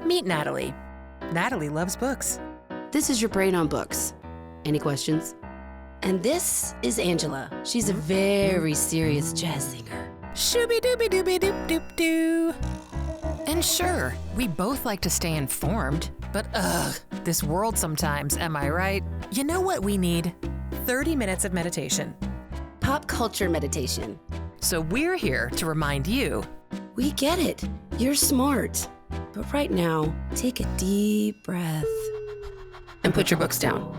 Meet Natalie. Natalie loves books. This is your brain on books. Any questions? And this is Angela. She's a very serious jazz singer. Shooby-dooby-dooby-doop-doop-doo. And sure, we both like to stay informed, but this world sometimes, am I right? You know what we need? 30 minutes of meditation. Pop culture meditation. So we're here to remind you. We get it. You're smart. But right now, take a deep breath and put your books down.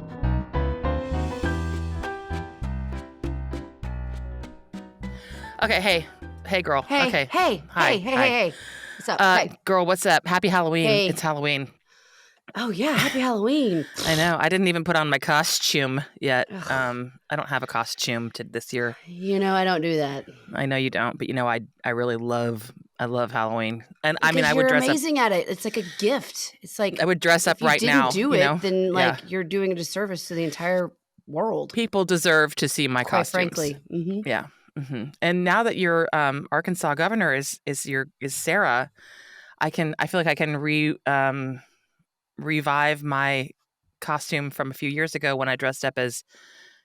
Okay, hey, girl. Hey, okay. hey, Hi. hey. What's up? Hey. Girl, what's up? Happy Halloween. Hey. It's Halloween. Oh, yeah, happy Halloween. I know. I didn't even put on my costume yet. Ugh. I don't have a costume this year. You know, I don't do that. I know you don't, but I really love Halloween. And I mean, Because I would you're dress amazing at it. It's like a gift. It's like up. I would dress up right now. If you didn't do it, know? then Yeah. you're doing a disservice to the entire world. People deserve to see my Quite costumes. frankly. Mm-hmm. Yeah. Mm-hmm. And now that your Arkansas governor is Sarah, I feel like I can revive my costume from a few years ago when I dressed up as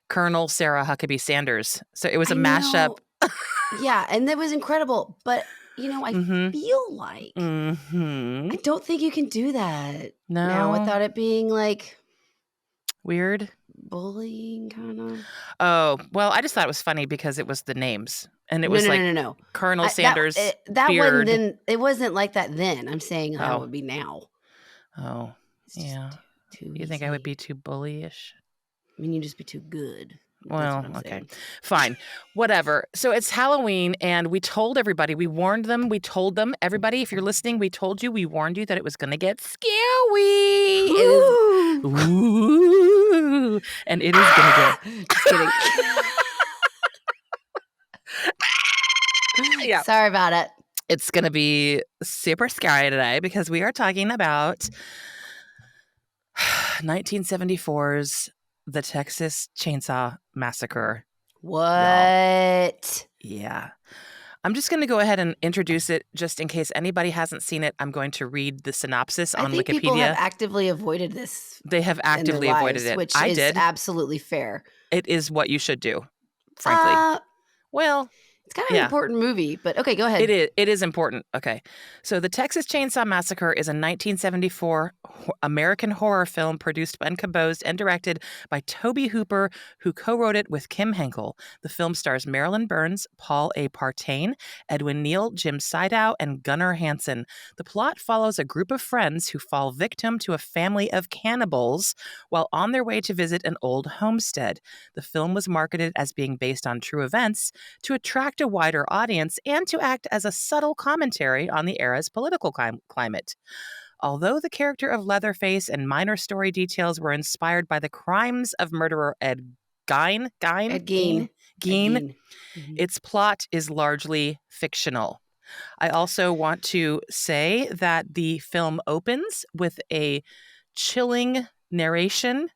Colonel Sarah Huckabee Sanders. So it was a mashup. Yeah, and that was incredible. But I feel like I don't think you can do that now without it being like weird. Bullying, kind of. Oh, well, I just thought it was funny because it was the names. And it was no. Colonel Sanders that beard. wasn't then. It wasn't like that then. I'm saying how it would be now. Oh, yeah. Too you think I would be too bullyish? I mean, you'd just be too good. Well, okay. Fine. Whatever. So it's Halloween, and we told everybody, we warned them, we told them, everybody, if you're listening, we told you, we warned you that it was going to get scary. Ooh. And it is going to get... Just kidding. Yeah. Sorry about it. It's going to be super scary today because we are talking about 1974's The Texas Chainsaw Massacre. What? Yeah. I'm just going to go ahead and introduce it just in case anybody hasn't seen it. I'm going to read the synopsis on Wikipedia. People have actively avoided this. They have actively avoided it. Which I is did. Absolutely fair. It is what you should do, frankly. Well... It's kind of an important movie, but okay, go ahead. It is important. Okay. So The Texas Chainsaw Massacre is a 1974 American horror film produced and composed and directed by Tobe Hooper, who co-wrote it with Kim Henkel. The film stars Marilyn Burns, Paul A. Partain, Edwin Neal, Jim Sydow, and Gunnar Hansen. The plot follows a group of friends who fall victim to a family of cannibals while on their way to visit an old homestead. The film was marketed as being based on true events to attract a wider audience and to act as a subtle commentary on the era's political climate. Although the character of Leatherface and minor story details were inspired by the crimes of murderer Ed Gein, its plot is largely fictional. I also want to say that the film opens with a chilling narration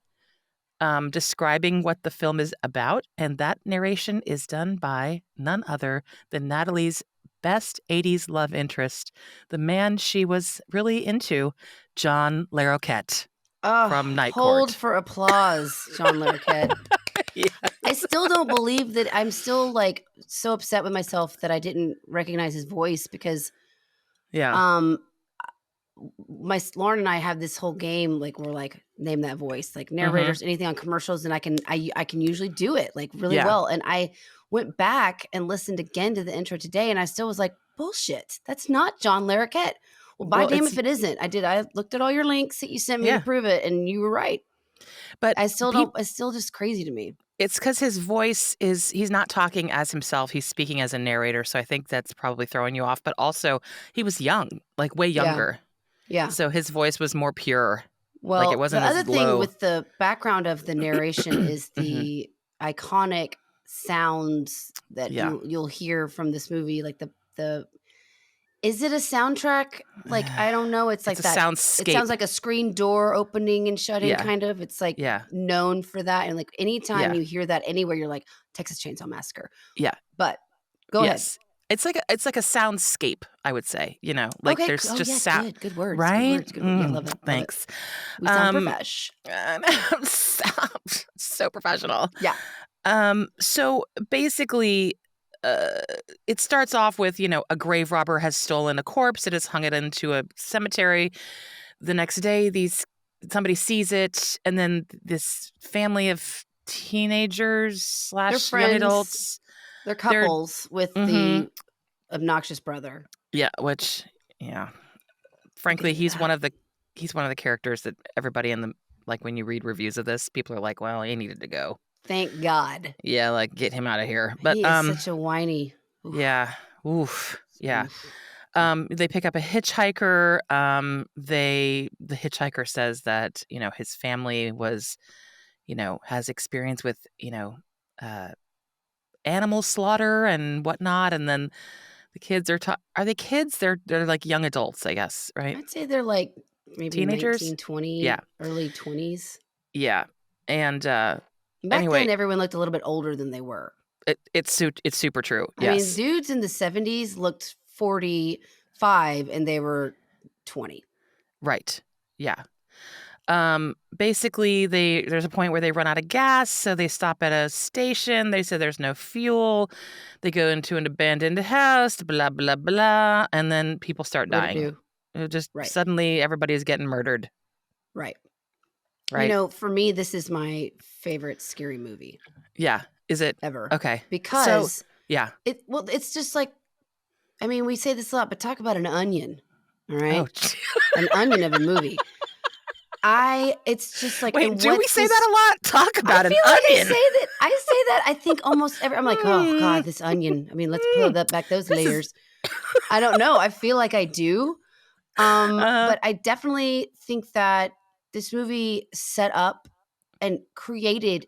describing what the film is about, and that narration is done by none other than Natalie's best 80s love interest, the man she was really into, John Larroquette from Night Court. Hold for applause, John Larroquette. Yeah. I still don't believe that. I'm still so upset with myself that I didn't recognize his voice because Lauren and I have this whole game, we're name that voice, narrators, anything on commercials, and I can usually do it really well. And I went back and listened again to the intro today, and I still was like, bullshit, that's not John Larroquette. Well, damn if it isn't. I looked at all your links that you sent me to prove it, and you were right. But I still don't. It's still just crazy to me. It's because his voice he's not talking as himself. He's speaking as a narrator. So I think that's probably throwing you off. But also, he was young, way younger. Yeah. So his voice was more pure. Well, it wasn't the other as low. thing with the background of the narration is the iconic sounds that you'll hear from this movie, the. Is it a soundtrack? I don't know. It's that soundscape. It sounds like a screen door opening and shutting, kind of. It's known for that, and anytime you hear that anywhere, you're like Texas Chainsaw Massacre. Yeah, but go ahead. It's like a soundscape, I would say, like Okay. there's Oh just yeah. sound, Good words. Good right? words. Good. Yeah. Love it. Love it. Thanks. We sound Um, profesh. so, so professional. Yeah. So basically, uh, it starts off with, a grave robber has stolen a corpse. It has hung it into a cemetery. The next day, somebody sees it, and then this family of teenagers They're slash young friends. adults, They're they're, couples with mm-hmm, the obnoxious brother. yeah, which, yeah, We'll get frankly, into that. he's one of the characters that everybody like when you read reviews of this, people are like, well, he needed to go. Thank God. Yeah, like get him out of here. But He is such a whiny. Oof. yeah, oof, yeah. Oof. They pick up a hitchhiker. The hitchhiker says that, his family was, has experience with, uh, animal slaughter and whatnot. And then the kids are they kids? They're like young adults, I guess, right? I'd say they're like maybe Teenagers? 19, 20, Yeah. early 20s. Yeah. And Back anyway, then, everyone looked a little bit older than they were. it's super true. I mean, Yes. dudes in the 70s looked 45 and they were 20. Right. Yeah. Basically there's a point where they run out of gas, so they stop at a station. They say there's no fuel. They go into an abandoned house, blah blah blah, and then people start Murder dying. do. Just Right. suddenly everybody's getting murdered, Right. right? For me, this is my favorite scary movie Yeah. Is it? ever. Okay. So, Because yeah. it's just like, I mean, we say this a lot, but talk about an onion. All right. Oh. An onion of a movie. It's just like, Wait, and do we what's say this? that a lot? Talk about I an feel like onion. I say that. I think almost every. I'm like, oh God, this onion. I mean, let's peel back those This is- layers. I don't know. I feel like I do. But I definitely think that this movie set up and created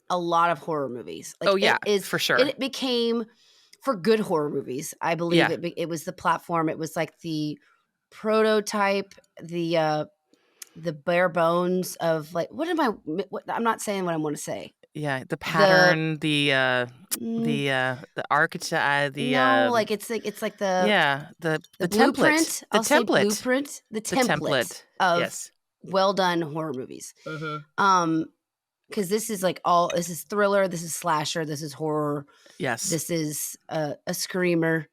a lot of horror movies. Like Oh yeah, for sure. it became for good horror movies. I believe Yeah. it was the platform. It was like the prototype, the bare bones of like I'm not saying what I want to say. Yeah, the pattern, the archetype, no, like it's like the yeah, the blueprint. template, I'll say blueprint, the template of Yes. well done horror movies. Mm-hmm. Because this is this is thriller, this is slasher, this is horror, Yes. this is a screamer.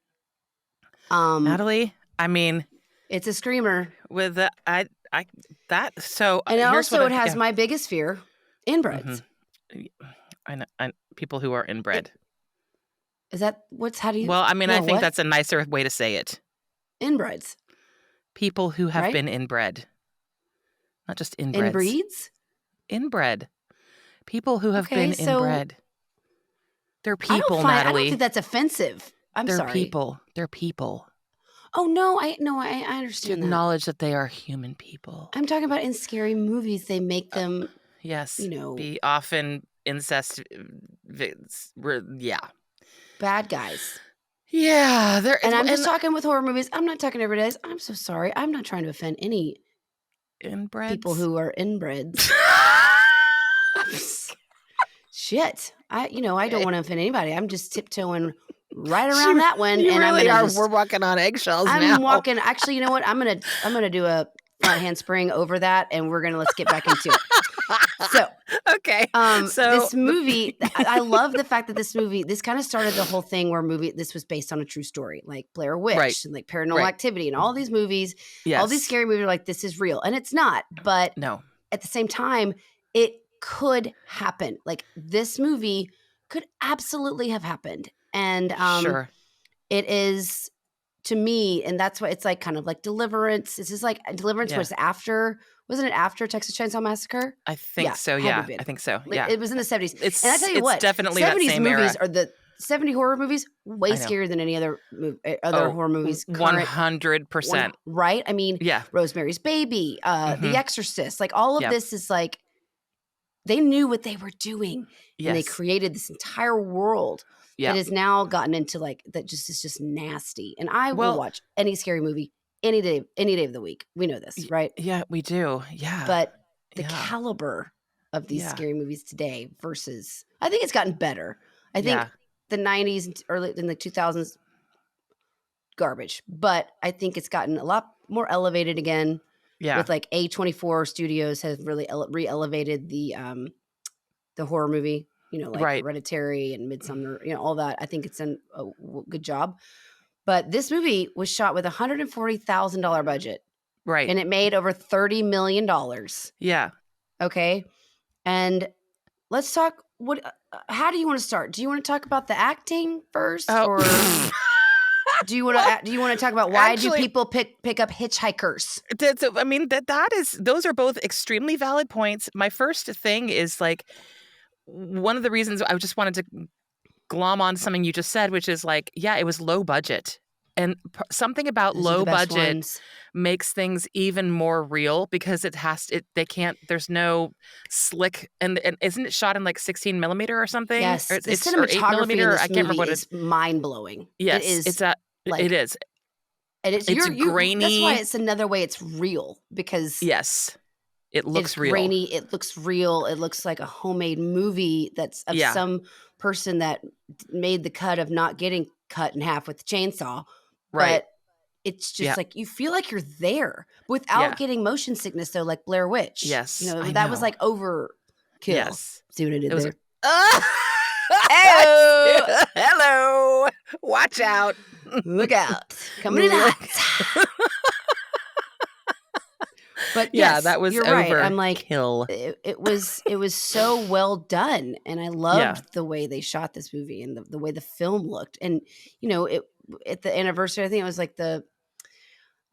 Natalie, I mean, it's a screamer with the that so and here's also what it has my biggest fear: inbreds. I know, people who are inbred. Is that how do you? Well, I mean, I think that's a nicer way to say it. Inbreds. People who have Right? been inbred, not just inbreds. Inbreeds? Inbred. People who have been inbred. They're people, I Natalie. don't think that's offensive. They're sorry. people. They're people. Oh no, I understand to acknowledge that they are human people. I'm talking about in scary movies, they make them yes, be often incest. Yeah, bad guys. Yeah, and I'm just talking with horror movies. I'm not talking every day. I'm so sorry. I'm not trying to offend any inbreds people who are inbreds. Shit, I don't want to offend anybody. I'm just tiptoeing right around that one. You and really we're walking on eggshells now. I'm walking. Actually, you know what? I'm gonna do a front handspring over that, and let's get back into it. So okay. This movie, I love the fact that this kind of started the whole thing where this was based on a true story, like Blair Witch and like Paranormal Activity and all these movies, all these scary movies are like, this is real. And it's not, but no, at the same time, it could happen. Like this movie could absolutely have happened. And sure. It is to me, and that's why it's like kind of like Deliverance. This is like Deliverance was after, wasn't it after Texas Chainsaw Massacre? I think so. Yeah, I think so. Yeah, it was in the 70s. And I tell you what, definitely 70s that same movies era. are the 70 horror movies way scarier than any other horror movies. 100%. Right? I mean, Rosemary's Baby, The Exorcist, like all of this is like they knew what they were doing, and they created this entire world. That has now gotten into like that is just nasty. And I will watch any scary movie any day of the week. We know this, right? Yeah, we do. Yeah. But the caliber of these scary movies today versus I think it's gotten better. I think the 90s, early in the 2000s, garbage. But I think it's gotten a lot more elevated again. Yeah. With like A24 Studios has really re-elevated the horror movie, like Right. Hereditary and Midsummer, all that. I think it's done a good job. But this movie was shot with $140,000 budget. Right. And it made over $30 million. Yeah. Okay. And let's talk. How do you want to start? Do you want to talk about the acting first, or do you want to talk about why do people pick up hitchhikers? I mean, those are both extremely valid points. My first thing is like, one of the reasons I just wanted to glom on something you just said, which is like, yeah, it was low budget. And something about Those low budget makes things even more real because there's no slick, and isn't it shot in like 16 millimeter or something? Yes, or the it's cinematography in this I can't remember what is mind blowing. Yes, it is. It is. And it's grainy. That's why it's another way it's real, because yes, it looks real. Grainy. It looks real. It looks like a homemade movie that's of some person that made the cut of not getting cut in half with the chainsaw. Right. But it's just like you feel like you're there without getting motion sickness, though, like Blair Witch. Yes, that was like overkill. Yes. See what I did there? Oh, hello! Watch out! Look out! Coming in hot. But yes, that was you're right. I'm like, kill. It was so well done, and I loved the way they shot this movie and the way the film looked. And at the anniversary, I think it was like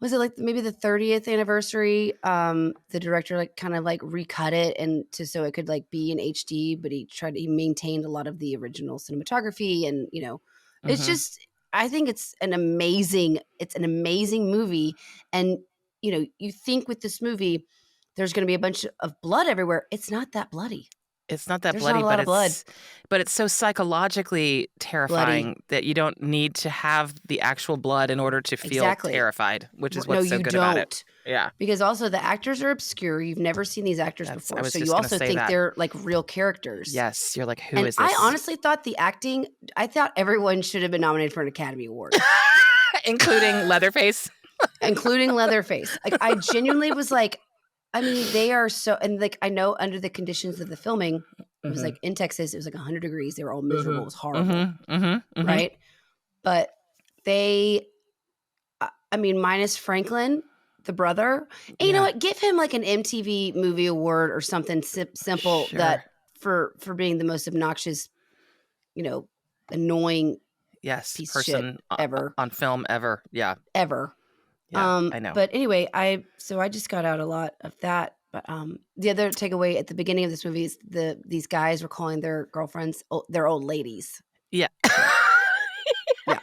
was it like maybe the 30th anniversary? The director like kind of like recut it and so it could like be in HD, but he maintained a lot of the original cinematography, and it's just, I think it's an amazing movie. And you think with this movie there's going to be a bunch of blood everywhere. It's not that bloody. It's not that There's bloody, not a lot of blood. But it's so psychologically terrifying that you don't need to have the actual blood in order to feel terrified, which is what's so good about it. Yeah. Because also the actors are obscure. You've never seen these actors before. So you also think they're like real characters. Yes. You're like, who is this? I honestly thought I thought everyone should have been nominated for an Academy Award. Including Leatherface. Including Leatherface. Like, I genuinely was like, I mean, they are so, and like, I know under the conditions of the filming, it was like in Texas, it was like 100 degrees. They were all miserable. It was horrible. Right. But I mean, minus Franklin, the brother, and you know what? Give him like an MTV Movie Award or something simple that for being the most obnoxious, annoying piece of shit ever on film ever. Yeah. Ever. Yeah, I know. But anyway, I just got out a lot of that. But the other takeaway at the beginning of this movie is these guys were calling their girlfriends their old ladies. Yeah. Yeah.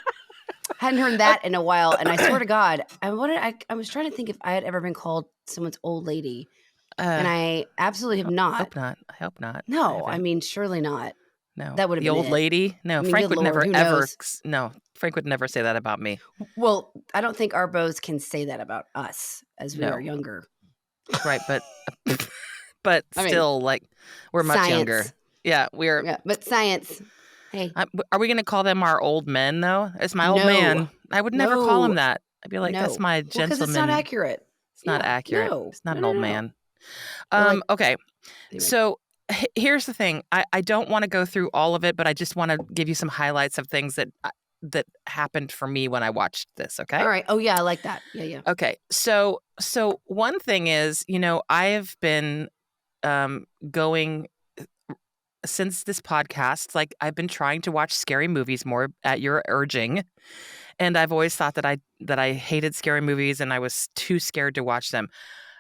Hadn't heard that in a while, and I swear to God, I was trying to think if I had ever been called someone's old lady, and I absolutely have not. I hope not. No, I mean, surely not. No, that would have been the old lady. No, Frank would never ever. No, Frank would never say that about me. Well, I don't think our beaus can say that about us as we are younger. Right, but still, like, we're much younger. Yeah, we're. Yeah, but science. Hey, are we going to call them our old men though? It's my old man. I would never call him that. I'd be like, that's my gentleman. Because it's not accurate. It's not accurate. No, it's not an old man. Okay, anyway. So. Here's the thing. I don't want to go through all of it, but I just want to give you some highlights of things that happened for me when I watched this. Okay. All right. Oh yeah, I like that. Yeah. Okay. So one thing is, I have been going since this podcast. Like, I've been trying to watch scary movies more at your urging, and I've always thought that I hated scary movies and I was too scared to watch them.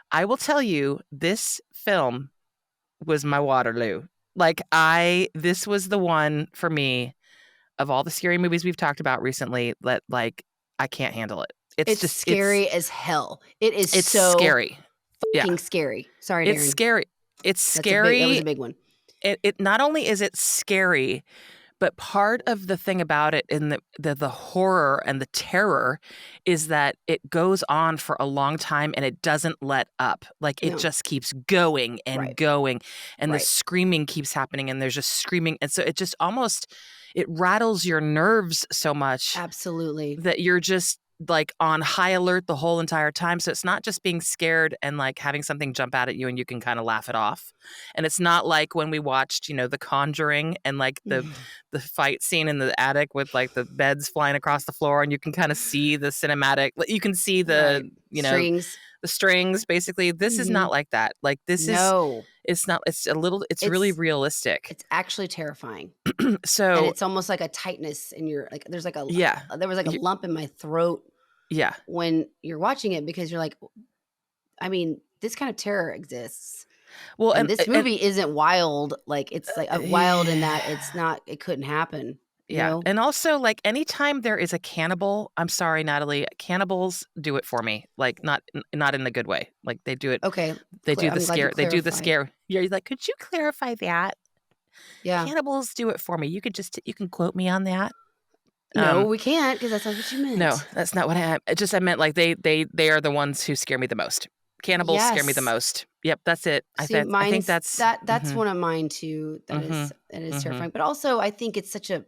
I will tell you, this film was my Waterloo. Like, this was the one for me of all the scary movies we've talked about recently that, like, I can't handle it. It's just scary as hell. It's so scary. Fucking scary. Sorry, Darren. It's scary. It's scary. That was a big one. It not only is it scary, but part of the thing about it in the horror and the terror is that it goes on for a long time and it doesn't let up. Like, it just keeps going and going, and the screaming keeps happening, and there's just screaming. And so it it rattles your nerves so much Absolutely. that you're just like on high alert the whole entire time. So it's not just being scared and like having something jump out at you and you can kind of laugh it off. And it's not like when we watched, The Conjuring and like the fight scene in the attic with like the beds flying across the floor and you can kind of see the cinematic, you can see Right. Strings. the strings basically. This is not like that. Like this is No. it's not it's really It's realistic. it's actually terrifying. And So it's almost like a tightness in your like there's like yeah. there was like a lump in my throat Yeah. when you're watching it because you're like, I mean, this kind of terror exists. Well, And this movie isn't wild. Like it's like wild in that yeah. it couldn't happen, you Yeah. know? And also, like, anytime there is a cannibal, I'm sorry, Natalie, cannibals do it for me. Like, not in the good way. Like, they do it. Okay. They do the I'm glad you scare. They do the clarified. scare. You're like, could you clarify that? Yeah. Cannibals do it for me. You can quote me on that. No, we can't because that's not what you No, meant. that's not what I meant like they are the ones who scare me the most. Cannibals scare me the Yes. most. Yep, that's it. See, I think mine's that's that's one of mine too. mhm, That is mhm. terrifying. But also I think it's such a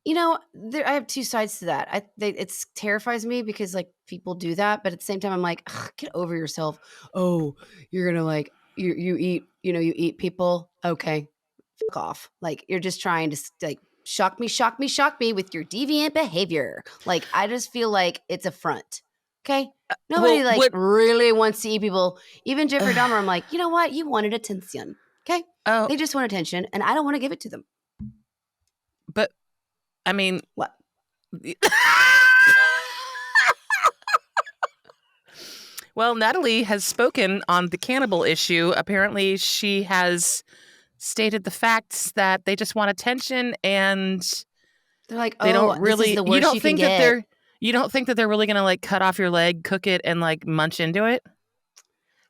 I have two sides to that. It terrifies me because like people do that, but at the same time, I'm like, "Ugh, get over yourself. Oh, you're gonna like you eat you eat people. Okay, fuck off. Like you're just trying to like shock me with your deviant behavior. Like I just feel like it's a front. Okay, nobody Well, like what really wants to eat people. Even Jeffrey Dahmer, I'm like, you know what? You wanted attention. Okay, oh, they just want attention, and I don't want to give it to them. but I mean What? Well, Natalie has spoken on the cannibal issue. Apparently, she has stated the facts that they just want attention and They're like, they don't "Oh, this is really the worst you can get." you don't think that they're really going to like cut off your leg, cook it and like munch into it? I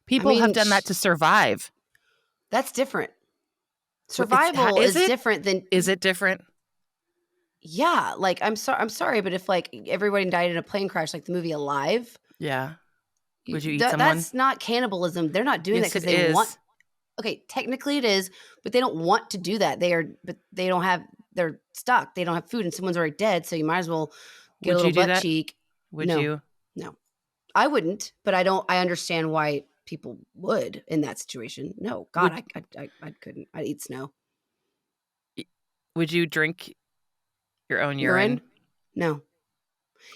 People have mean, done that to survive. that's different. It's Survival is is it? different than Is it different? yeah, like I'm sorry, but if like everybody died in a plane crash like the movie Alive, Yeah. Would you eat someone? that's not cannibalism. They're not doing that Yes, because it they want is. okay, technically it is, but they don't want to do that. But they don't have they're stuck. They don't have food and someone's already dead, so you might as well get a Would little you do butt that? cheek. Would No. you? No. I wouldn't, but I understand why people would in that situation. No. God, Would I couldn't. I'd eat snow. would you drink your own urine? Urine? No.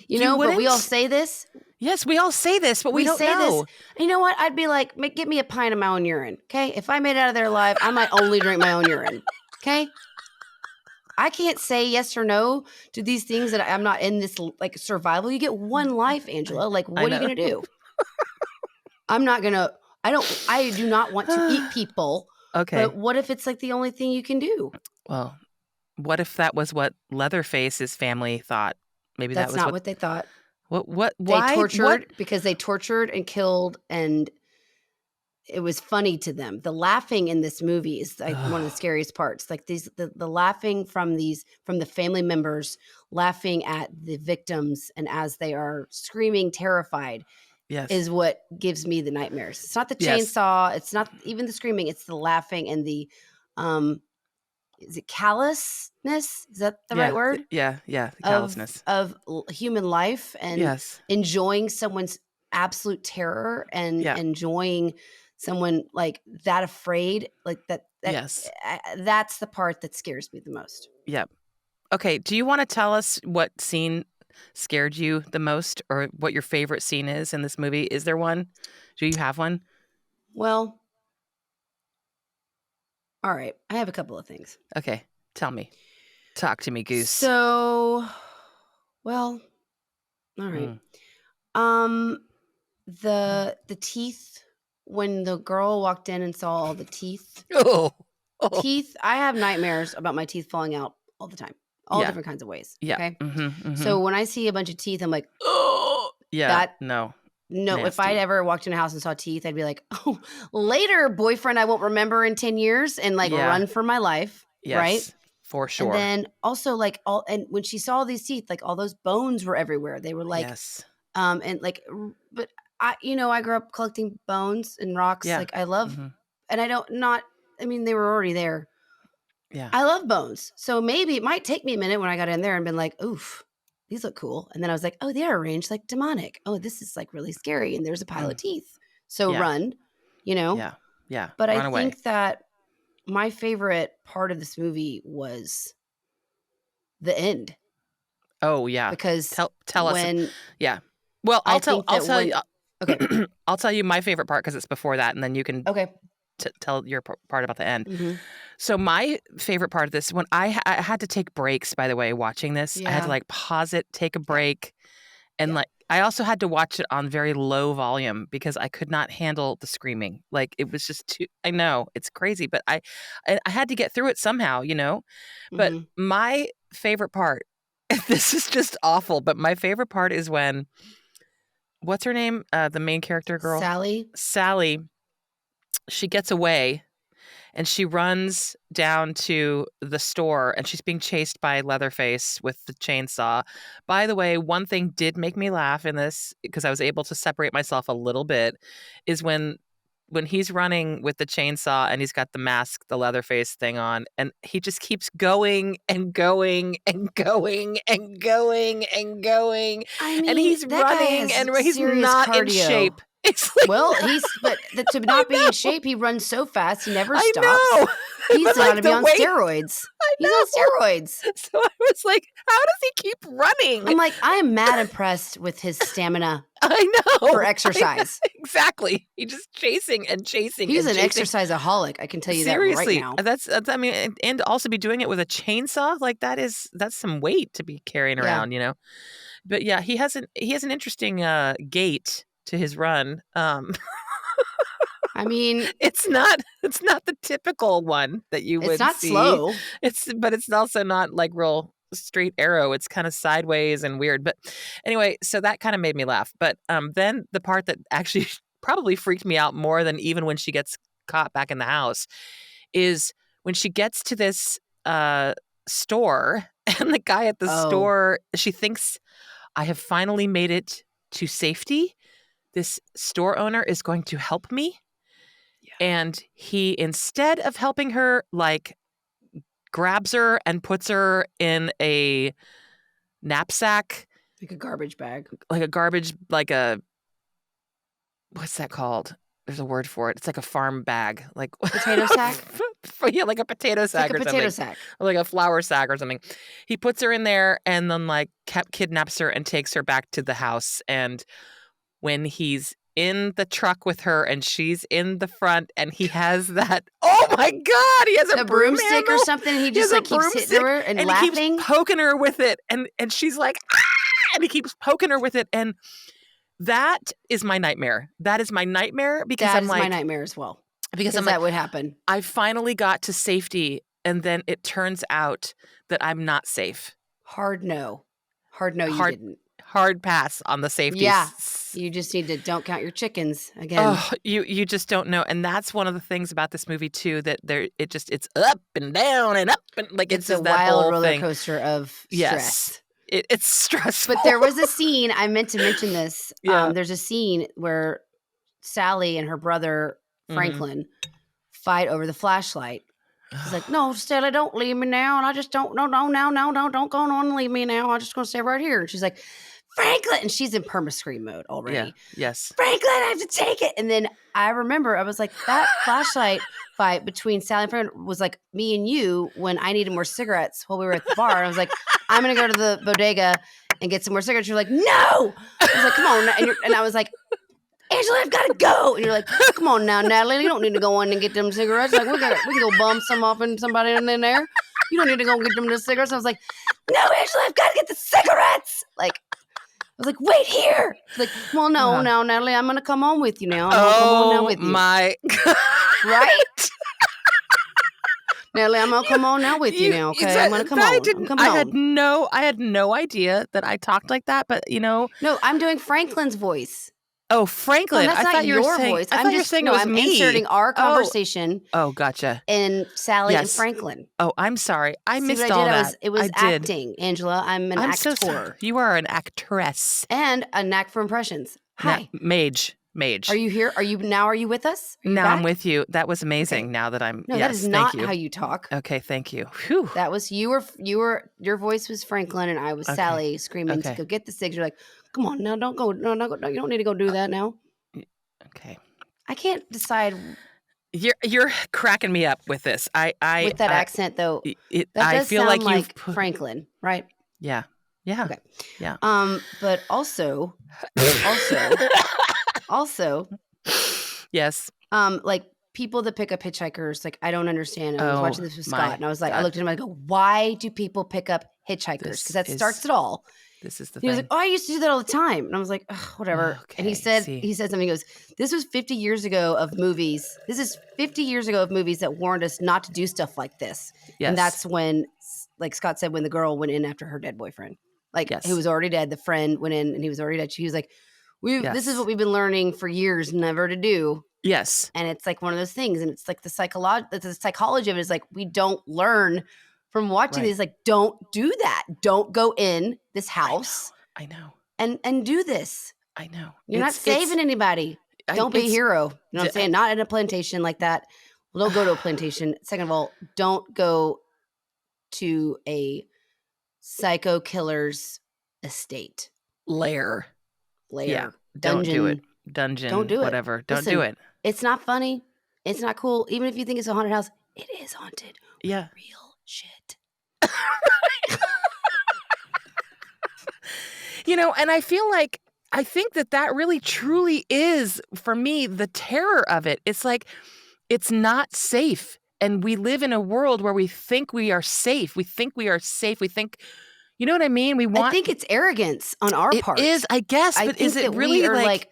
You But we all wouldn't? say this. Yes, we all say this, but we We don't say this. know. You know what? I'd be like, get me a pint of my own urine. Okay. If I made it out of there alive, I might only drink my own urine. Okay. I can't say yes or no to these things that I'm not in this like survival. You get one life, Angela. Like, I what are you know. going to do? I'm not going to, I do not want to eat people. Okay. But what if it's like the only thing you can do? Well, what if that was what Leatherface's family thought? Maybe that That's was not what what they thought. They why what tortured because they tortured and killed and it was funny to them. The laughing in this movie is like one of the scariest parts. Like the laughing from the family members laughing at the victims and as they are screaming terrified Yes. is what gives me the nightmares. It's not the Yes. chainsaw, it's not even the screaming, it's the laughing and the um is it callousness? Is that the right Yeah. word? Yeah, the callousness. Human life and Yes. enjoying someone's absolute terror and Yeah. enjoying someone like that afraid like Yes. that's the part that scares me the most. Yep. Okay, do you wanna tell us what scene scared you the most or what your favorite scene is in this movie? Is there one? Do you have one? Well, all right, I have a couple of things. Okay, tell me. Talk to me, goose. So, well, all right. Mm. Um the teeth when the girl walked in and saw all the teeth. Oh. Oh. Teeth, I have nightmares about my teeth falling out all the time, all Yeah. different kinds of ways, Yeah. okay? Mhm, So mhm. when I see a bunch of teeth, I'm like, "Oh," Yeah, that no. no, if I'd Nasty. ever walked in a house and saw teeth, I'd be like, "Oh, later, boyfriend I won't remember in 10 years," and, like, Yeah. run for my life, right? Yes. For And sure. then also, like, all and when she saw these teeth, like, all those bones were everywhere. They were, like, Yes. and, like, r but I grew up collecting bones and rocks, Yeah. like, I love Mhm. and I don't not I mean, they were already there. Yeah. I love bones. So maybe it might take me a minute when I got in there and been like, oof, these look cool. And then I was like, oh, they are arranged like demonic. Oh, this is like really scary. And there's a pile of Mm. teeth. So Yeah. run, you know? Yeah. Yeah. But I Run away. think that my favorite part of this movie was the end. Oh yeah. Because Tell us. when Yeah. Well, I think I'll that tell you. when, okay, I'll tell you my favorite part because it's before that, and then you can okay. tell your part about the end. Mm-hmm. So my favorite part of this, when I had to take breaks, by the way, watching this, I had to Yeah. like pause it, take a Yeah. break, and Yeah. like I also had to watch it on very low volume because I could not handle the screaming. Like it was just too. I know it's crazy, but I had to get through it somehow, you know. But Mm-hmm. my favorite part, this is just awful, but my favorite part is when what's her name, the main character girl, Sally. Sally. She gets away and she runs down to the store and she's being chased by Leatherface with the chainsaw. By the way, one thing did make me laugh in this because I was able to separate myself a little bit is when he's running with the chainsaw and he's got the mask, the Leatherface thing on, and he just keeps going and going and going and going and going. I And mean, he's that guy running has and he's serious not in cardio. shape. It's like, Well, to I not be in know. shape, he runs so fast, he never I stops. know. He's But got like to be the on way steroids. I He's on know. steroids. So I was like, how does he keep running? I'm like, I am mad impressed with his stamina I know. for exercise. Exactly. He's just chasing and chasing He's and an chasing. exerciseaholic. I can tell you that right Seriously. now. That's I mean, and also be doing it with a chainsaw, like that's some weight to be carrying Yeah. around, you know. But yeah, he has an interesting gait to his run. I mean, It's not the typical one that you it's would not see. slow. But it's also not like real straight arrow. It's kind of sideways and weird. But anyway, so that kind of made me laugh. But then the part that actually probably freaked me out more than even when she gets caught back in the house is when she gets to this store and the guy at the Oh, store, she thinks I have finally made it to safety. This store owner is going to help me. yeah. And he, instead of helping her, like grabs her and puts her in a knapsack, Like a garbage bag. like a garbage, like a, what's that called? There's a word for it. It's like a farm bag, like Potato sack? yeah, like a potato It's like sack a or potato something, sack. or like a flour sack or something. He puts her in there and then like kidnaps her and takes her back to the house. And when he's in the truck with her and she's in the front and he has that, oh my God, he has a The broomstick or handle. something. He He just has a like keeps hitting broomstick her and and he laughing. keeps poking her with it. And she's like, ah! And he keeps poking her with it. And that is my nightmare. That is my nightmare because That I'm is my like, nightmare as well. because I'm Because like, that would happen. I finally got to safety. And then it turns out that I'm not safe. Hard no. Hard no, you Hard, didn't. hard pass on the safety. Yeah. You just need to don't count your chickens again. Oh, you just don't know. And that's one of the things about this movie too, that it's up and down and up and like It's just a that wild whole roller thing. coaster of stress. Yes. It's stressful. But there was a scene, I meant to mention this. Yeah. There's a scene where Sally and her brother Franklin fight over the flashlight. She's like, no, Stella, don't leave me now. And I just don't, no, don't go on and leave me now. I'm just going to stay right here. And she's like, Franklin. And she's in perma-scream mode already. Yeah. Yes. Franklin, I have to take it. And then I remember, I was like, that flashlight fight between Sally and Franklin was like me and you when I needed more cigarettes while we were at the bar. And I was like, I'm going to go to the bodega and get some more cigarettes. You're like, no. I was like, come on. And I was like, Angela, I've got to go. And you're like, come on now, Natalie. You don't need to go in and get them cigarettes. Like, we can go bum some off in somebody in there. You don't need to go get them the cigarettes. I was like, no, Angela, I've got to get the cigarettes. Like, I was like, wait here. Like, well, no, Natalie, I'm going to come on with you now. I'm going to come on now with you. My God. Right? Natalie, I'm going to come on now with you now, okay? Exactly. I'm going to come on. I'm coming on. I had no idea that I talked like that, but you know. No, I'm doing Franklin's voice. Oh, Franklin. No, that's I not thought you were your saying, voice. I thought you were saying it was I'm me. inserting our conversation. Oh, gotcha. In Sally and Yes. Franklin. Oh, I'm sorry. I See missed what I all did? that. It was I did. acting, Angela. I'm an actor. So sorry. You are an actress. And a knack for impressions. Hi. Mage. Mage. Are you here? Are you with us? Are you Now I'm back? with you. That was amazing. Okay. Now that I'm No, that is yes, thank not you. how you talk. Okay, thank you. Whew. That was your voice was Franklin and I was Okay. Sally screaming to Okay. go get the cigs. You're like, come on now, don't go. No, you don't need to go do that now. Okay. I can't decide You're cracking me up with this. with that accent though. That I does feel sound like you've like put Franklin, right? yeah. Yeah. Okay. Yeah. But also, also, Yes. like people that pick up hitchhikers, like I don't understand. I was Oh watching this with Scott, my and I was like, I God. looked at him, I go, why do people pick up hitchhikers? Because that starts it all. This is the He was like, thing. "Oh, I used to do that all the time," and I was like, "Ugh, whatever." And Okay. he said something. He goes, "This was 50 years ago of movies. This is 50 years ago of movies that warned us not to do stuff like this." And Yes. that's when, like Scott said, when the girl went in after her dead boyfriend, like Yes. who was already dead. The friend went in and he was already dead. She was like, This is Yes. what we've been learning for years, never to do." Yes. And it's like one of those things, and it's like the psychology of it is like we don't learn from watching Right. these. Like, don't do that. Don't go in this house I know. and do this. I know. You're not saving anybody. Don't be a It's hero. You know what I'm saying? Not in a plantation like that. Well, don't go to a plantation. Second of all, don't go to a psycho killer's estate. lair. Yeah. Don't Dungeon. do it. Dungeon. Don't do it. Whatever. Don't Listen, do it. It's not funny. It's not cool. Even if you think it's a haunted house, it is haunted. Yeah. Real shit. And I feel like I think that really truly is for me the terror of it. It's like it's not safe. And we live in a world where we think we are safe. We think we are safe. We think, you know what I mean? I think it's arrogance on our part. It is, I guess, I but think is it that really we are like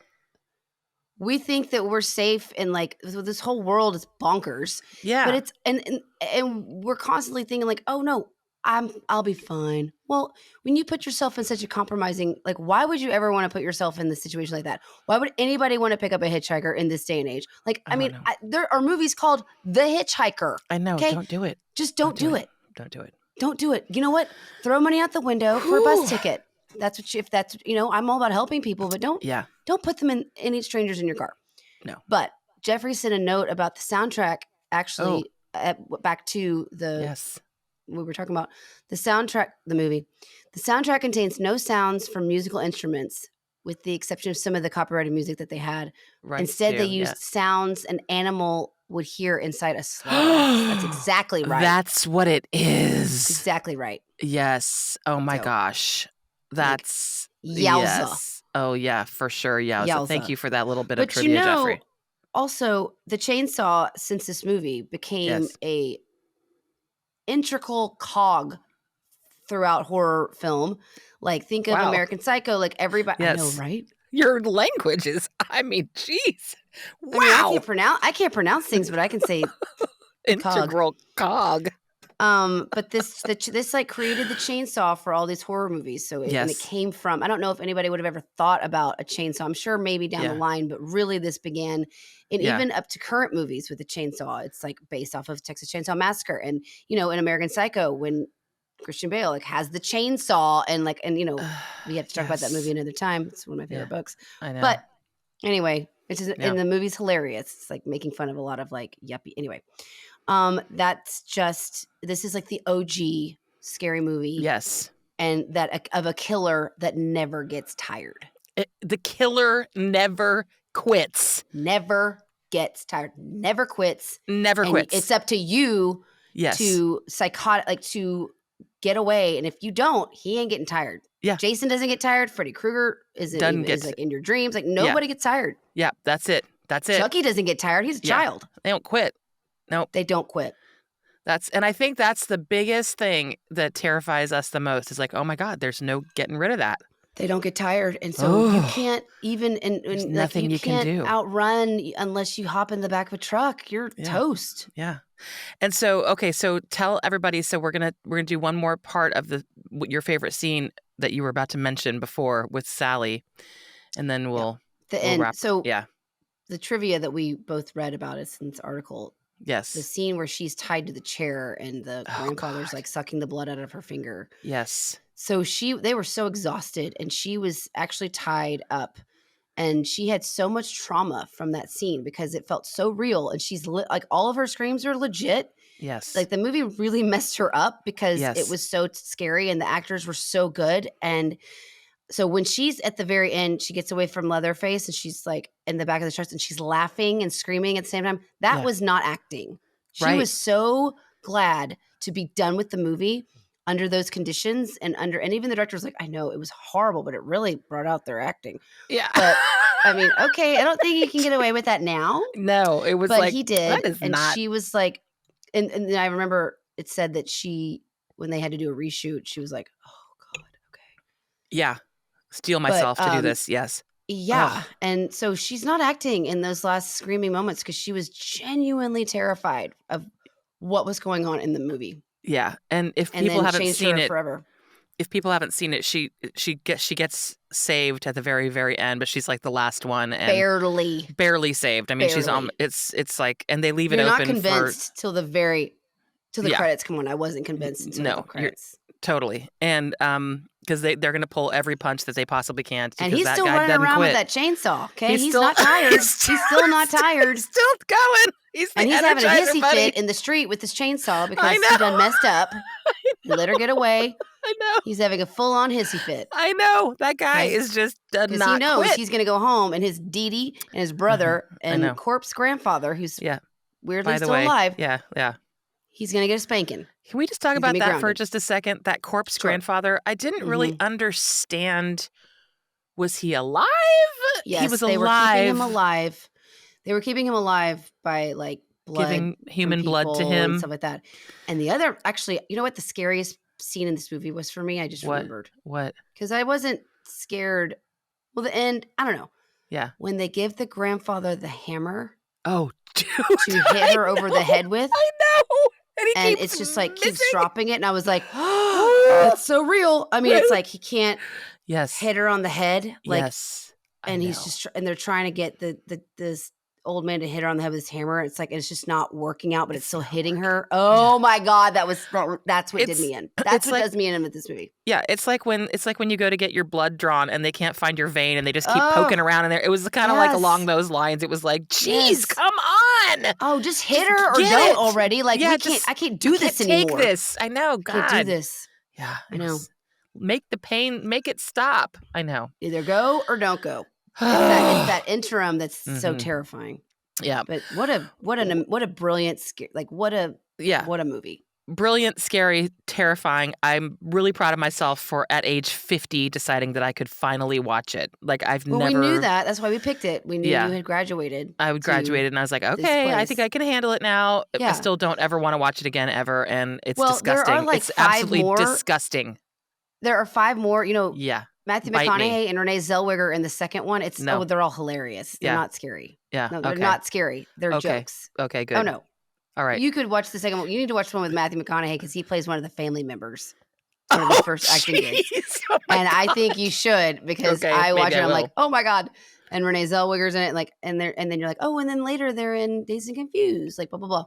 we think that we're safe and like this whole world is bonkers. yeah. But it's and we're constantly thinking like, oh no, I'll be fine. Well, when you put yourself in such a compromising, like why would you ever want to put yourself in this situation like that? Why would anybody want to pick up a hitchhiker in this day and age? Like, I mean, know. there are movies called The Hitchhiker. I know. Okay? Don't do it. Just don't do it. Don't do it. Don't do it. You know what? Throw money out the window for a bus ticket. That's what if that's I'm all about helping people, but don't put them in any strangers in your car. No. But Jeffrey sent a note about the soundtrack. Actually, back to the we were talking about the soundtrack. The movie, the soundtrack contains no sounds from musical instruments, with the exception of some of the copyrighted music that they had. Right. Instead, they used sounds an animal would hear inside a slaughterhouse. That's exactly right. That's what it is. Exactly right. Yes. Oh my gosh. That's yowza. Yes. Oh yeah, for sure. Yowza. Thank you for that little bit of trivia, Jeffrey. Also, the chainsaw since this movie became a integral cog throughout horror film. Like think of American Psycho. Like everybody, I know, right? Your language is, I mean, jeez. Wow. I mean, I can't pronounce things, but I can say integral cog. But this like created the chainsaw for all these horror movies. So and it came from, I don't know if anybody would have ever thought about a chainsaw. I'm sure maybe down the line, but really this began and even up to current movies with the chainsaw. It's like based off of Texas Chainsaw Massacre. And, in American Psycho, when Christian Bale like has the chainsaw and we have to talk about that movie another time. It's one of my favorite books. I know. But anyway, it's just, and the movie's hilarious. It's like making fun of a lot of like yuppie. Anyway. That's just, this is like the OG scary movie. Yes. And that of a killer that never gets tired. The killer never quits. Never gets tired. Never quits. Never quits. It's up to you to to get away. And if you don't, he ain't getting tired. Yeah. Jason doesn't get tired. Freddy Krueger is like in your dreams. Like nobody gets tired. Yeah, that's it. That's it. Chucky doesn't get tired. He's a child. They don't quit. Nope. They don't quit. And I think that's the biggest thing that terrifies us the most is like, oh my God, there's no getting rid of that. They don't get tired. And so you can't even, and nothing you can do. Outrun unless you hop in the back of a truck. You're toast. Yeah. And so, okay. So tell everybody, so we're going to do one more part of your favorite scene that you were about to mention before with Sally. And then we'll end. Wrap. So the trivia that we both read about is in this article. Yes. The scene where she's tied to the chair and the grandfather's like sucking the blood out of her finger. Yes. So they were so exhausted and she was actually tied up And she had so much trauma from that scene because it felt so real. And she's like, all of her screams are legit. Yes. Like the movie really messed her up because it Yes. was so scary and the actors were so good. And so when she's at the very end, she gets away from Leatherface and she's like in the back of the truck and she's laughing and screaming at the same time. That was not acting. She was so glad to be done with the movie under those conditions and even the director was like, I know it was horrible, but it really brought out their acting. Yeah. But I mean, okay, I don't think you can get away with that now. No, it was but like, he did. That is and not... she was like, and then I remember it said that when they had to do a reshoot, she was like, oh God, okay. Yeah. Steel myself to do this. Yes. Yeah. Ugh. And so she's not acting in those last screaming moments because she was genuinely terrified of what was going on in the movie. Yeah. And if people haven't seen it forever. If people haven't seen it, she gets saved at the very, very end, but she's like the last one and barely saved. I mean, she's it's like, and they leave it open. You're not convinced till the credits come on. I wasn't convinced until the credits. Totally. And because they're going to pull every punch that they possibly can. And he's still running around with that chainsaw. Okay, he's not tired. He's still not tired. He's still going. He's having a hissy fit in the street with his chainsaw because he done messed up. He let her get away. I know. He's having a full-on hissy fit. I know. That guy is just not because he knows he's going to go home, and his Dee Dee and his brother and corpse grandfather, who's weirdly still alive. Yeah. He's going to get a spanking. Can we just talk about that for just a second? That corpse grandfather, I didn't really understand. Was he alive? Yes, he was they alive. were keeping him alive. They were keeping him alive by like giving human blood to him and stuff like that. And the other, actually, you know what the scariest scene in this movie was for me? I just remembered. What? Because I wasn't scared. Well, the end, I don't know. Yeah. When they give the grandfather the hammer. Oh, dude. To hit her over the head with. I know. And it's just like keeps dropping it. And I was like, oh, that's so real. I mean, it's like he can't hit her on the head. Like, and he's just, and they're trying to get this old man to hit her on the head with his hammer. It's like, it's just not working out, but it's still hitting her. Oh my God. That's what did me in. That's what does me in with this movie. Yeah. It's like when you go to get your blood drawn and they can't find your vein and they just keep poking around in there. It was kind of like along those lines. It was like, geez, come on. Oh, just hit her or don't already. Like, I can't do this anymore. Take this. I know. God. I can't do this. Yeah. I know. Make the pain, make it stop. I know. Either go or don't go. It's that interim that's so terrifying. Yeah. But what a brilliant, like what a movie. Brilliant, scary, terrifying. I'm really proud of myself for at age 50 deciding that I could finally watch it. Like we knew that. That's why we picked it. We knew you had graduated. I graduated and I was like, okay, I think I can handle it now. Yeah. I still don't ever want to watch it again ever. And it's disgusting. There are like it's absolutely disgusting. There are 5 more, Yeah. Matthew McConaughey and Renee Zellweger in the second one. They're all hilarious. They're not scary. Yeah. No, they're not scary. They're jokes. Okay, good. Oh, no. All right. You could watch the second one. You need to watch the one with Matthew McConaughey because he plays one of the family members. One of his first acting gigs. Oh and God. I think you should because I watch it. I'm like, oh my God. And Renee Zellweger's in it. Like, and then you're like, oh, and then later they're in Dazed and Confused. Like, blah, blah, blah.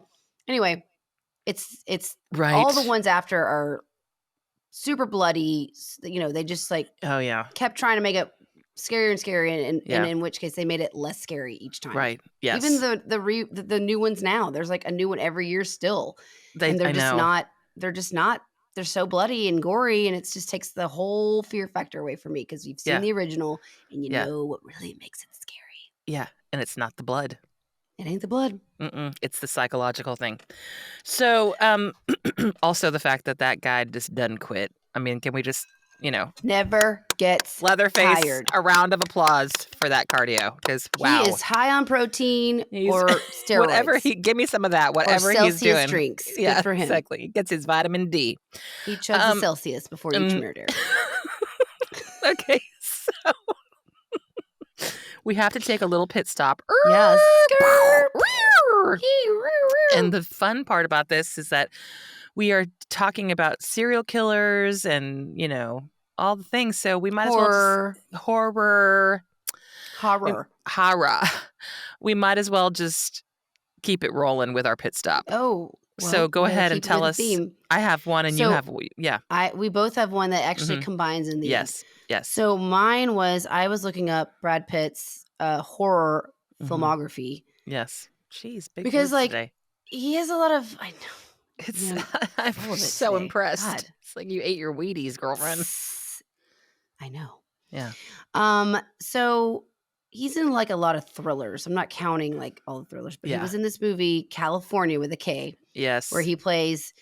Anyway, it's right. All the ones after are super bloody. They just like kept trying to make it scarier and scarier, and in which case they made it less scary each time. Right. Yes. Even the new ones now, there's like a new one every year still. And they're just not. They're so bloody and gory, and it just takes the whole fear factor away from me because you've seen the original and you know what really makes it scary. Yeah, and it's not the blood. It ain't the blood. It's the psychological thing. So, also the fact that guy just doesn't quit. I mean, can we just, never gets Leatherface tired. A round of applause for that cardio because wow, he is high on protein or steroids. Whatever give me some of that. Whatever he's doing, drinks. Yeah, good for him. Exactly. He gets his vitamin D. He chose the Celsius before each murder. Okay, so. We have to take a little pit stop. Yes. And the fun part about this is that we are talking about serial killers and, all the things. So we might as well horror. We might as well just keep it rolling with our pit stop. Oh, So Well, go we gotta ahead and keep with tell the us. theme. I have one and you So have, yeah. we both have one that actually Hmm. combines in the end. Yes. Yes. So mine was I was looking up Brad Pitt's horror Hmm. filmography Yes. Jeez, big because words like today. he has a lot of I know, It's, man, I'm full of it so today. impressed. God. It's like you ate your Wheaties, girlfriend. I know. Yeah. So he's in like a lot of thrillers. I'm not counting like all the thrillers, but he Yeah. was in this movie California with a K, where Yes. he plays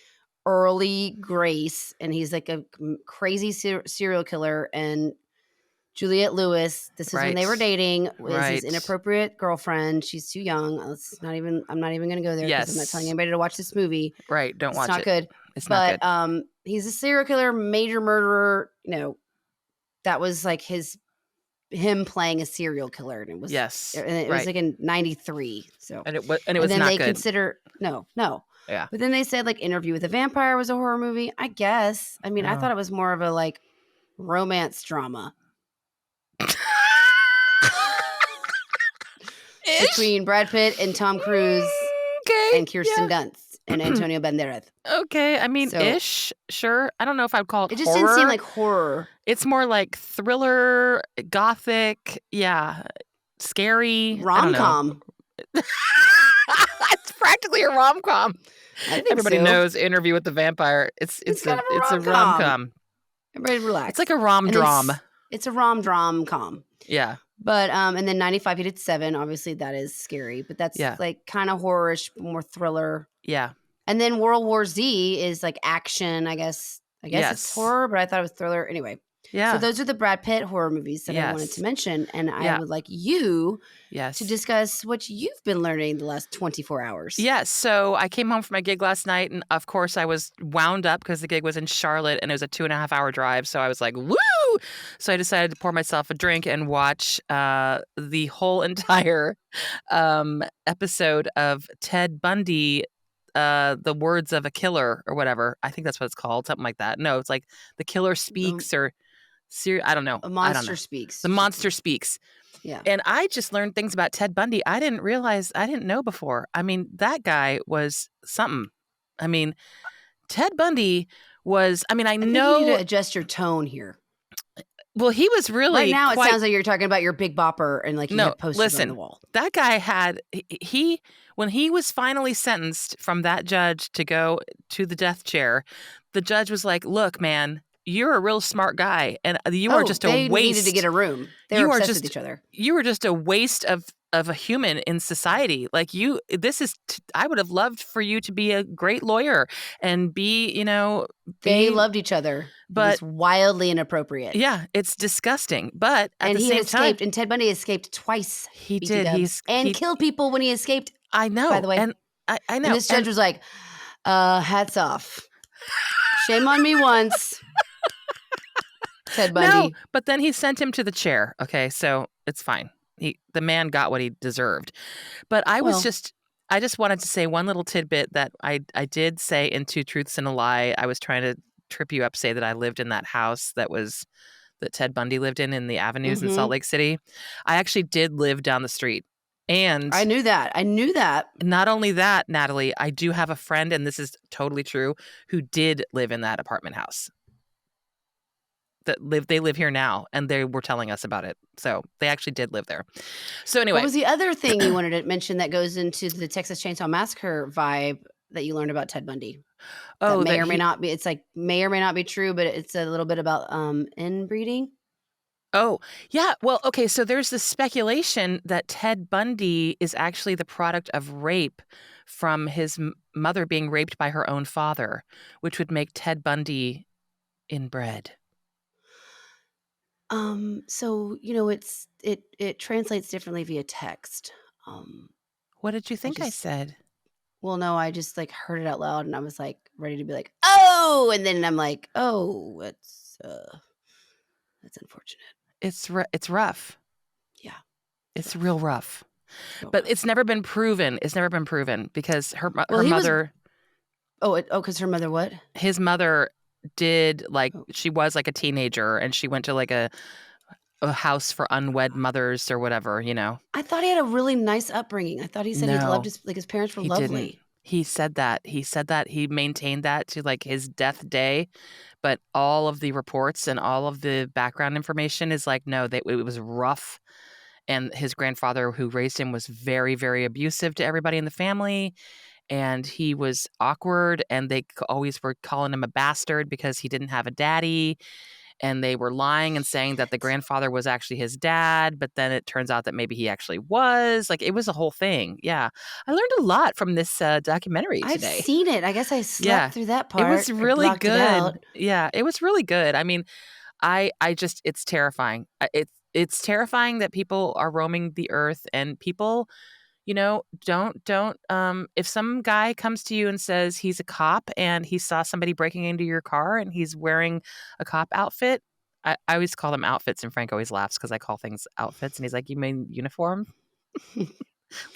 Early Grace, and he's like a crazy serial killer. And Juliette Lewis, this is when they were Right. dating, was his Right. inappropriate girlfriend. She's too young. I'm not even going to go there because I'm not telling Yes. anybody to watch this movie. Right. Don't It's watch not it. good. It's not But good. he's a serial killer, major murderer. That was like him playing a serial killer, and Yes. it was Right. like in 93. So, And it and was then not they good. consider no. Yeah. But then they said like Interview with a Vampire was a horror movie. I guess. I mean, I Oh. thought it was more of a like romance drama between Brad Pitt and Tom Cruise Okay. and Kirsten Dunst and Antonio Banderas. Okay. I mean, So ish. Sure. I don't know if I'd call it it just horror. didn't seem like horror. It's more like thriller, gothic. Yeah. Scary. I don't know. Rom-com. It's practically a rom com. I think Everybody so. knows Interview with the Vampire. It's kind of a rom com. Everybody relax. It's like a rom dram. It's a rom-com. Yeah. But and then 95 he did 7. Obviously that is scary, but that's like kind of horrorish, more thriller. Yeah. And then World War Z is like action, I guess. It's horror, but I thought it was thriller. Anyway. Yeah. So those are the Brad Pitt horror movies that I wanted to mention, and I would like you to discuss what you've been learning the last 24 hours. Yes. So I came home from my gig last night, and of course I was wound up because the gig was in Charlotte, and it was a 2.5-hour drive. So I was like, woo! So I decided to pour myself a drink and watch the whole entire episode of Ted Bundy, The Words of a Killer or whatever. I think that's what it's called, something like that. No, it's like The Killer Speaks or... I don't know. A Monster Speaks. The Monster Speaks. Yeah. And I just learned things about Ted Bundy I didn't know before. I mean, that guy was something. I mean, Ted Bundy was, I think you need to adjust your tone here. Well, he was really right now. It sounds like you're talking about your Big Bopper and like you had posters on the wall. That guy had when he was finally sentenced from that judge to go to the death chair, the judge was like, "Look, man, you're a real smart guy, and you are just a waste." They needed to get a room. They were obsessed with each other. You were just a waste of a human in society. Like I would have loved for you to be a great lawyer and be, They loved each other, but it was wildly inappropriate. Yeah, it's disgusting. But at the he same escaped, time, and Ted Bundy escaped twice. He did. He killed people when he escaped. I know. By the way, and I know. And this judge was like, "Hats off. Shame on me once." Ted Bundy. No, but then he sent him to the chair. Okay, so it's fine. The man got what he deserved. But I just wanted to say one little tidbit that I did say in Two Truths and a Lie. I was trying to trip you up, say that I lived in that house that Ted Bundy lived in the avenues in Salt Lake City. I actually did live down the street. And I knew that. Not only that, Natalie, I do have a friend, and this is totally true, who did live in that apartment house. They live here now, and they were telling us about it. So they actually did live there. So anyway. What was the other thing you wanted to mention that goes into the Texas Chainsaw Massacre vibe that you learned about Ted Bundy? Oh, that may or may not be. It's like may or may not be true, but it's a little bit about inbreeding. Oh, yeah. Well, okay. So there's this speculation that Ted Bundy is actually the product of rape from his mother being raped by her own father, which would make Ted Bundy inbred. So it translates differently via text. What did you think I said? Well, no, I just like heard it out loud, and I was like ready to be like, "Oh!" And then I'm like, "Oh, that's unfortunate." It's rough. Yeah, it's real rough. But it's never been proven. It's never been proven because her mother. Because her mother what? His mother did she was like a teenager, and she went to like a house for unwed mothers or whatever. I thought he had a really nice upbringing. I thought he said he loved his parents were lovely. He said that. He maintained that to like his death day, but all of the reports and all of the background information is like, no, it was rough. And his grandfather, who raised him, was very, very abusive to everybody in the family. And he was awkward, and they always were calling him a bastard because he didn't have a daddy. And they were lying and saying that the grandfather was actually his dad, but then it turns out that maybe he actually was. Like, it was a whole thing. Yeah. I learned a lot from this documentary I've today. seen it. I guess I slept Yeah. through that It part. was or really blocked it good. out. Yeah, it was really good. I mean, I just it's terrifying. It's terrifying that people are roaming the earth, and people, don't if some guy comes to you and says he's a cop and he saw somebody breaking into your car and he's wearing a cop outfit. I always call them outfits, and Frank always laughs because I call things outfits, and he's like, "You mean uniform?"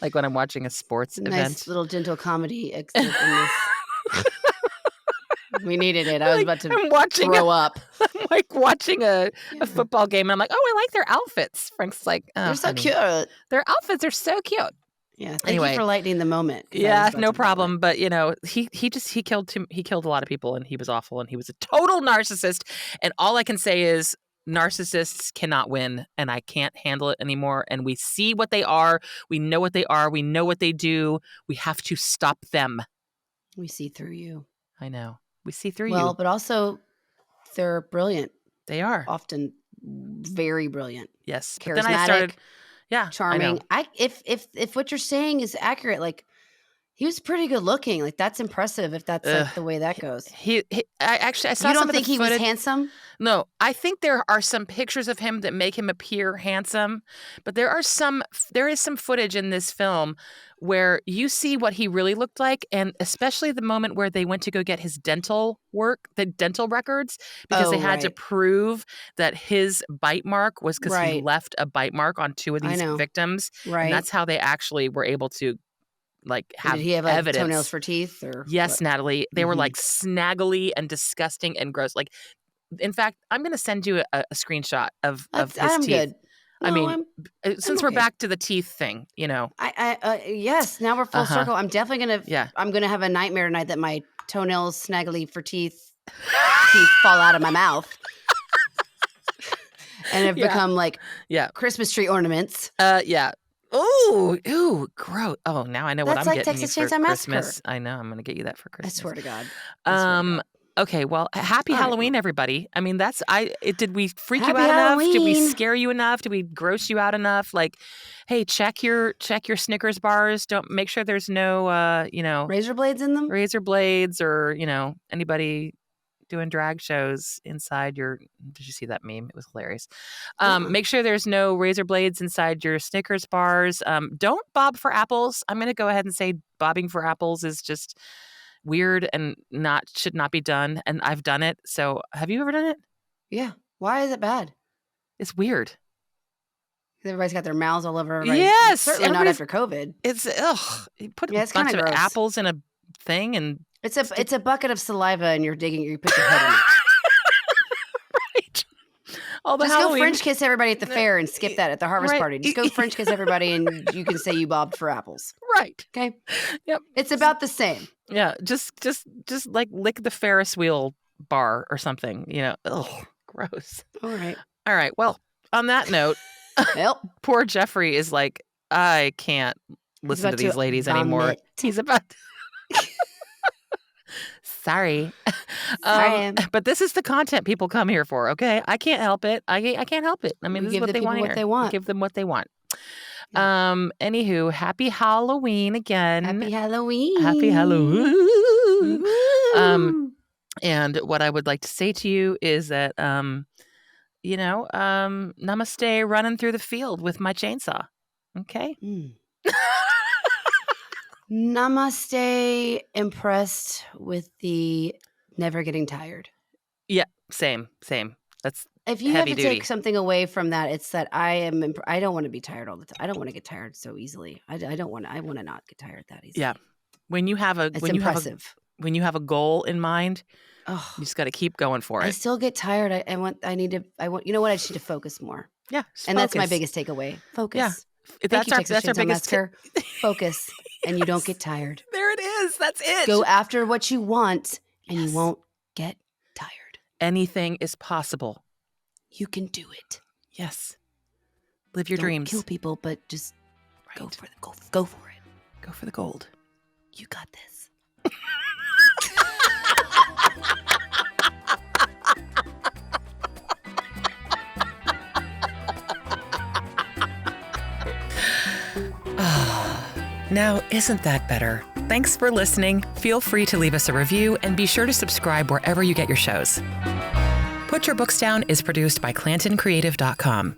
Like when I'm watching a sports Nice event. little gentle comedy excerpt in this. We needed it. I was Like, about to I'm watching throw up. I'm like watching a Yeah. football game, and I'm like, "Oh, I like their outfits." Frank's like, "Oh, They're so honey, cute. their outfits are so cute." Yeah. Thank you Anyway, for lightening the moment. 'Cause I was yeah, about no to vomit. problem. But he killed a lot of people, and he was awful, and he was a total narcissist. And all I can say is narcissists cannot win, and I can't handle it anymore. And we see what they are. We know what they are. We know what they do. We have to stop them. We see through you. I know. We see through Well, you. but also they're brilliant. They are. Often very brilliant. Yes. Charismatic. But then I started. Yeah. Charming. I know. If what you're saying is accurate, like he was pretty good looking. Like that's impressive if that's like the way that goes. I saw You some don't of think the he was footage. handsome? No, I think there are some pictures of him that make him appear handsome, but there is some footage in this film where you see what he really looked like, and especially the moment where they went to go get his dental records, because they Oh, had to right. prove that his bite mark was because he Right. left a bite mark on two of I these know. victims, and Right. that's how they actually were able to like And have did he have like evidence. toenails for teeth or Yes, what? Natalie. They were Mhm. like snaggly and disgusting and gross. Like, in fact, I'm going to send you a screenshot of his I'm teeth. good. I No, mean, I'm since we're okay. back to the teeth thing, Yes, now we're full Uh-huh. circle. I'm definitely gonna Yeah. I'm gonna have a nightmare tonight that my toenails snaggly for teeth fall out of my mouth. And have Yeah. become like Yeah. Christmas tree ornaments. Yeah. Ooh, gross. Oh, now I know what That's I'm like getting you Texas for Chainsaw Massacre. Christmas. I know I'm going to get you that for I Christmas. swear to God. I swear to God. Okay, well, happy All right, Halloween, well. everybody. I mean, did we freak you Happy out enough? Did we Halloween. scare you enough? Did we gross you out enough? Like, hey, check your Snickers bars. Don't make sure there's no Razor blades in them? razor blades or, anybody doing drag shows inside your. Did you see that meme? It was hilarious. Make sure there's no razor blades inside your Snickers bars. Don't bob for apples. I'm going to go ahead and say bobbing for apples is just weird and should not be done. And I've done it. So have you ever done it? Yeah. Why is it bad? It's weird. Everybody's got their mouths all over everybody. Yes, Certainly not after COVID. It's You put Yeah, a it's bunch kinda of gross. apples in a thing and It's a bucket of saliva and you put your head in it. right. All the Just Halloween. go French kiss everybody at the fair and skip that at the harvest Right. party. Just go French kiss everybody and you can say you bobbed for apples. Right. Okay? Yep. It's about the same. Yeah, just like lick the Ferris wheel bar or something, Ugh, gross. All right. All right. Well, on that note, Well, poor Jeffrey is like, I can't listen to about these to ladies anymore. vomit. He's about Sorry. Sorry. But this is the content people come here for, okay? I can't help it. I can't help it. I mean, We this is give what the they want people to what hear. they want. We give them what they want. Yeah. Anywho, happy Halloween again. Happy Halloween. Happy Halloween. Woo-hoo. And what I would like to say to you is that, namaste running through the field with my chainsaw. Okay? Namaste impressed with the never getting tired. Yeah, same. That's If you heavy have to duty. take something away from that, it's that I don't want to be tired all the time. I don't want to get tired so easily. I want to not get tired that easily. Yeah. When you have It's impressive. when you have a goal in mind, Oh, you just got to keep going for I it. still get tired. You know what? I just need to focus more. Yeah. And that's my biggest takeaway. Focus. Yeah. Thank you, Texas That's our Chainsaw biggest Massacre. Focus, and you don't get tired. There it is. that's it. Go after what you want, and you won't get tired. Anything is possible. You can do it. Yes. Live your Don't dreams. kill people, but just go for it. Go for it. Go for the gold. You got this. Now, isn't that better? Thanks for listening. Feel free to leave us a review and be sure to subscribe wherever you get your shows. Put Your Books Down is produced by ClantonCreative.com.